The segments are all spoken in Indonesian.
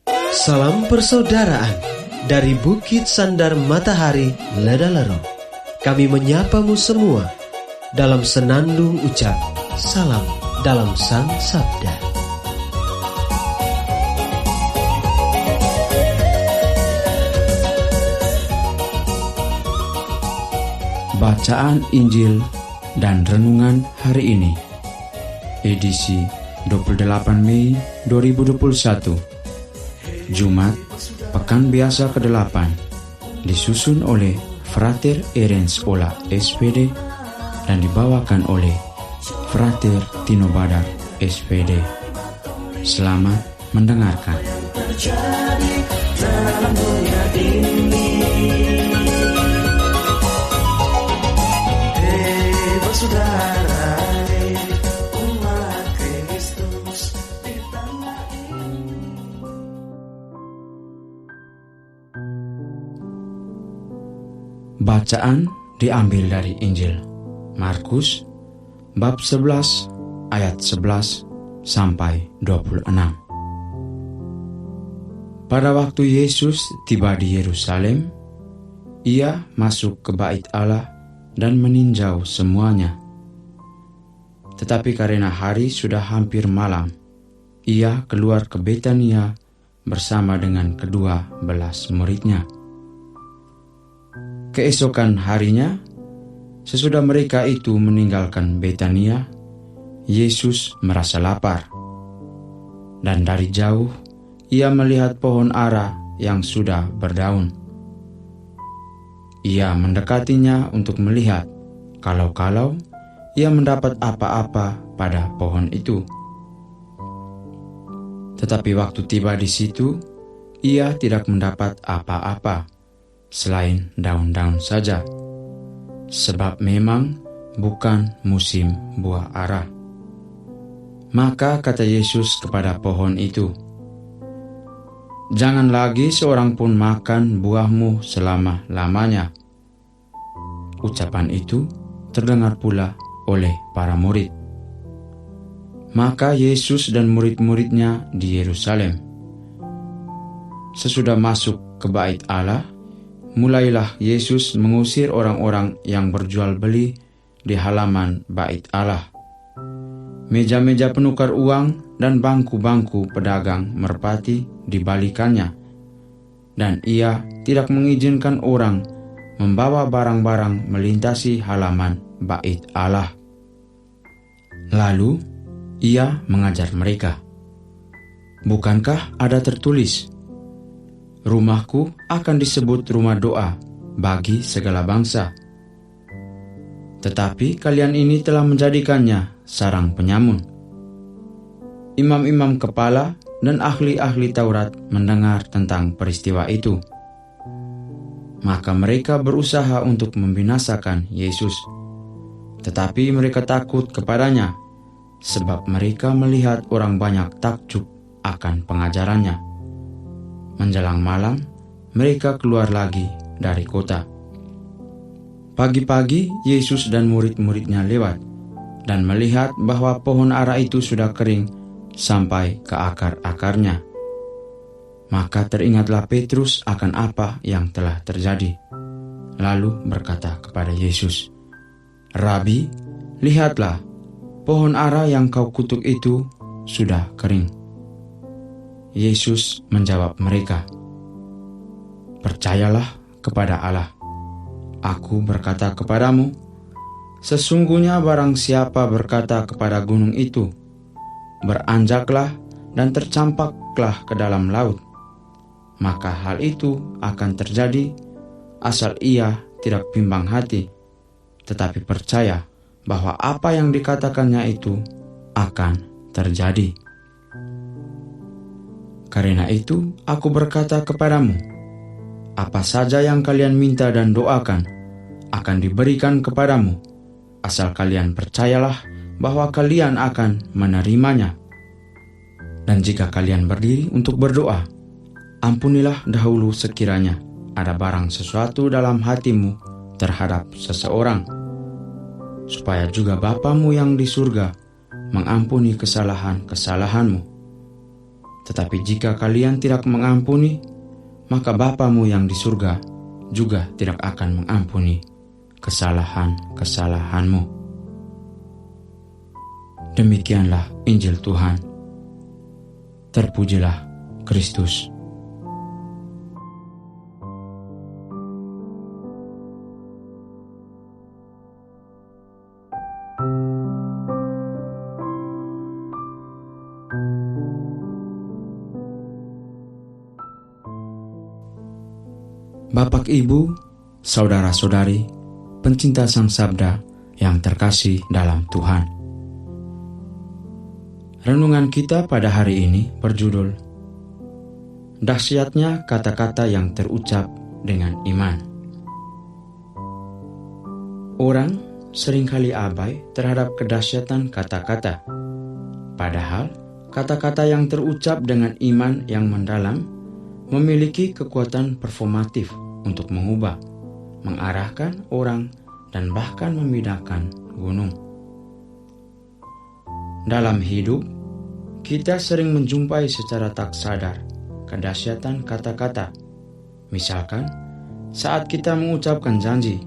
Salam persaudaraan dari Bukit Sandar Matahari Ledalero. Kami menyapamu semua dalam senandung ucap salam dalam Sang Sabda. Bacaan Injil dan Renungan hari ini, edisi 28 Mei 2021, Jumat, Pekan Biasa ke-8, disusun oleh Frater Erens Ola SPD dan dibawakan oleh Frater Tino Badar SPD. Selamat mendengarkan. Terjadi dalam dunia ini. Saudara, umat Kristus di tanah ini. Bacaan diambil dari Injil Markus bab 11 ayat 11 sampai 26. Pada waktu Yesus tiba di Yerusalem, ia masuk ke bait Allah dan meninjau semuanya. Tetapi karena hari sudah hampir malam, ia keluar ke Betania bersama dengan kedua belas muridnya. Keesokan harinya, sesudah mereka itu meninggalkan Betania, Yesus merasa lapar. Dan dari jauh, ia melihat pohon ara yang sudah berdaun. Ia mendekatinya untuk melihat kalau-kalau ia mendapat apa-apa pada pohon itu. Tetapi waktu tiba di situ, ia tidak mendapat apa-apa selain daun-daun saja, sebab memang bukan musim buah ara. Maka kata Yesus kepada pohon itu, "Jangan lagi seorang pun makan buahmu selama-lamanya." Ucapan itu terdengar pula oleh para murid. Maka Yesus dan murid-muridnya di Yerusalem. Sesudah masuk ke bait Allah, mulailah Yesus mengusir orang-orang yang berjual beli di halaman bait Allah. Meja-meja penukar uang dan bangku-bangku pedagang merpati dibalikannya, dan ia tidak mengizinkan orang membawa barang-barang melintasi halaman bait Allah. Lalu ia mengajar mereka, "Bukankah ada tertulis, rumahku akan disebut rumah doa bagi segala bangsa? Tetapi kalian ini telah menjadikannya sarang penyamun." Imam-imam kepala dan ahli-ahli Taurat mendengar tentang peristiwa itu. Maka mereka berusaha untuk membinasakan Yesus. Tetapi mereka takut kepadanya, sebab mereka melihat orang banyak takjub akan pengajarannya. Menjelang malam, mereka keluar lagi dari kota. Pagi-pagi, Yesus dan murid-muridnya lewat, dan melihat bahwa pohon ara itu sudah kering sampai ke akar-akarnya. Maka teringatlah Petrus akan apa yang telah terjadi. Lalu berkata kepada Yesus, "Rabi, lihatlah, pohon ara yang kau kutuk itu sudah kering." Yesus menjawab mereka, "Percayalah kepada Allah. Aku berkata kepadamu, sesungguhnya barang siapa berkata kepada gunung itu, beranjaklah dan tercampaklah ke dalam laut, maka hal itu akan terjadi asal ia tidak bimbang hati, tetapi percaya bahwa apa yang dikatakannya itu akan terjadi. Karena itu aku berkata kepadamu, apa saja yang kalian minta dan doakan akan diberikan kepadamu, asal kalian percayalah bahwa kalian akan menerimanya. Dan jika kalian berdiri untuk berdoa, ampunilah dahulu sekiranya ada barang sesuatu dalam hatimu terhadap seseorang, supaya juga Bapamu yang di surga mengampuni kesalahan-kesalahanmu. Tetapi jika kalian tidak mengampuni, maka Bapamu yang di surga juga tidak akan mengampuni kesalahan-kesalahanmu. Demikianlah Injil Tuhan. Terpujilah Kristus. Bapak, Ibu, saudara-saudari, pencinta Sang Sabda yang terkasih dalam Tuhan. Renungan kita pada hari ini berjudul Dahsyatnya Kata-kata yang Terucap dengan Iman. Orang seringkali abai terhadap kedahsyatan kata-kata. Padahal kata-kata yang terucap dengan iman yang mendalam memiliki kekuatan performatif untuk mengubah, mengarahkan orang, dan bahkan memindahkan gunung. Dalam hidup, kita sering menjumpai secara tak sadar kedahsyatan kata-kata. Misalkan, saat kita mengucapkan janji.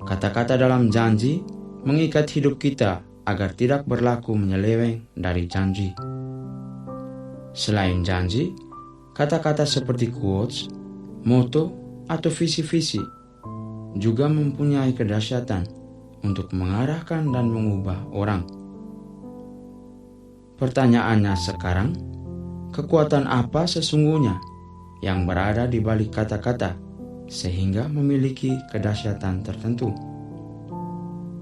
Kata-kata dalam janji mengikat hidup kita agar tidak berlaku menyeleweng dari janji. Selain janji, kata-kata seperti quotes, moto, atau visi-visi juga mempunyai kedahsyatan untuk mengarahkan dan mengubah orang. Pertanyaannya sekarang, kekuatan apa sesungguhnya yang berada di balik kata-kata sehingga memiliki kedahsyatan tertentu?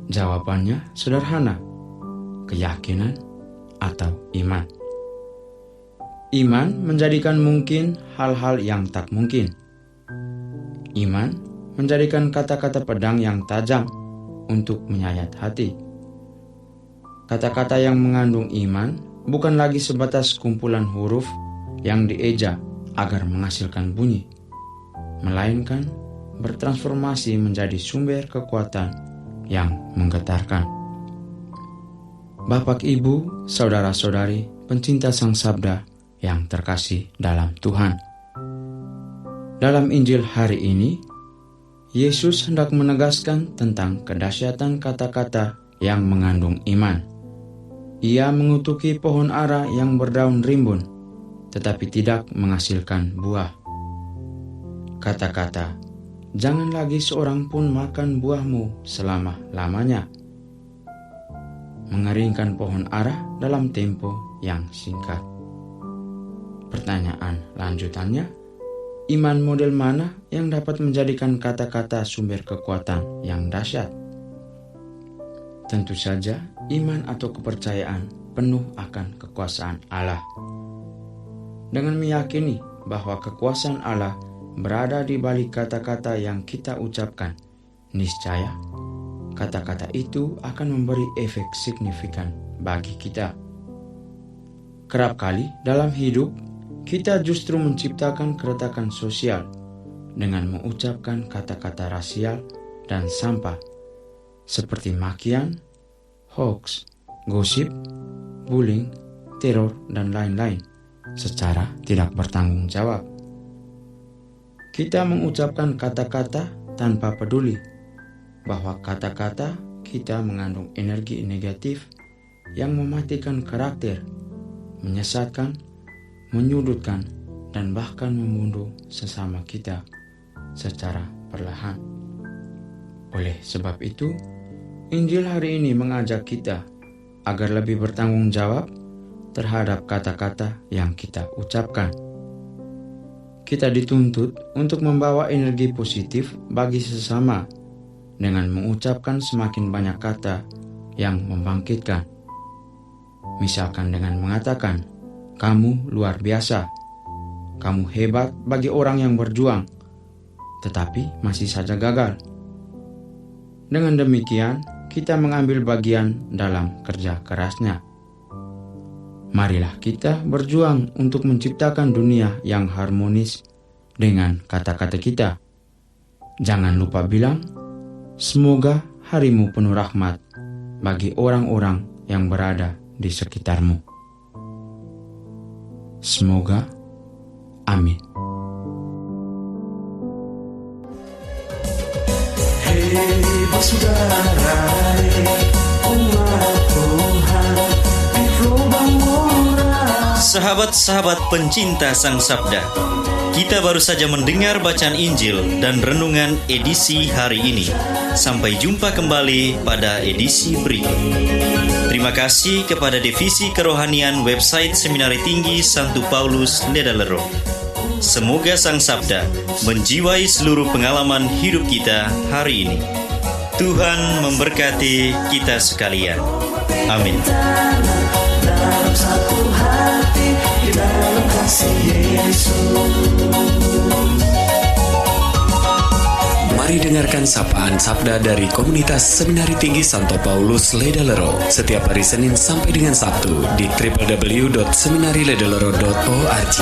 Jawabannya sederhana, keyakinan atau iman. Iman menjadikan mungkin hal-hal yang tak mungkin. Iman menjadikan kata-kata pedang yang tajam untuk menyayat hati. Kata-kata yang mengandung iman bukan lagi sebatas kumpulan huruf yang dieja agar menghasilkan bunyi, melainkan bertransformasi menjadi sumber kekuatan yang menggetarkan. Bapak, Ibu, saudara-saudari, pencinta Sang Sabda yang terkasih dalam Tuhan. Dalam Injil hari ini, Yesus hendak menegaskan tentang kedahsyatan kata-kata yang mengandung iman. Ia mengutuki pohon ara yang berdaun rimbun, tetapi tidak menghasilkan buah. Kata-kata, "Jangan lagi seorang pun makan buahmu selama-lamanya," mengeringkan pohon ara dalam tempo yang singkat. Pertanyaan lanjutannya, iman model mana yang dapat menjadikan kata-kata sumber kekuatan yang dahsyat? Tentu saja iman atau kepercayaan penuh akan kekuasaan Allah. Dengan meyakini bahwa kekuasaan Allah berada di balik kata-kata yang kita ucapkan, niscaya kata-kata itu akan memberi efek signifikan bagi kita. Kerap kali dalam hidup, kita justru menciptakan keretakan sosial dengan mengucapkan kata-kata rasial dan sampah seperti makian, hoax, gosip, bullying, teror, dan lain-lain secara tidak bertanggung jawab. Kita mengucapkan kata-kata tanpa peduli bahwa kata-kata kita mengandung energi negatif yang mematikan karakter, menyesatkan, menyudutkan, dan bahkan membunuh sesama kita secara perlahan. Oleh sebab itu, Injil hari ini mengajak kita agar lebih bertanggung jawab terhadap kata-kata yang kita ucapkan. Kita dituntut untuk membawa energi positif bagi sesama dengan mengucapkan semakin banyak kata yang membangkitkan. Misalkan dengan mengatakan, "Kamu luar biasa, kamu hebat bagi orang yang berjuang, tetapi masih saja gagal." Dengan demikian, kita mengambil bagian dalam kerja kerasnya. Marilah kita berjuang untuk menciptakan dunia yang harmonis dengan kata-kata kita. Jangan lupa bilang, "Semoga harimu penuh rahmat bagi orang-orang yang berada di sekitarmu." Semoga. Amin. Sahabat-sahabat pencinta Sang Sabda, kita baru saja mendengar bacaan Injil dan renungan edisi hari ini. Sampai jumpa kembali pada edisi berikut. Terima kasih kepada Divisi Kerohanian website Seminari Tinggi Santo Paulus Ledalero. Semoga Sang Sabda menjiwai seluruh pengalaman hidup kita hari ini. Tuhan memberkati kita sekalian. Amin. Dalam satu hati, di dalam kasih Yesus. Mari dengarkan sapaan sabda dari komunitas Seminari Tinggi Santo Paulus Ledalero setiap hari Senin sampai dengan Sabtu di www.seminariledalero.org.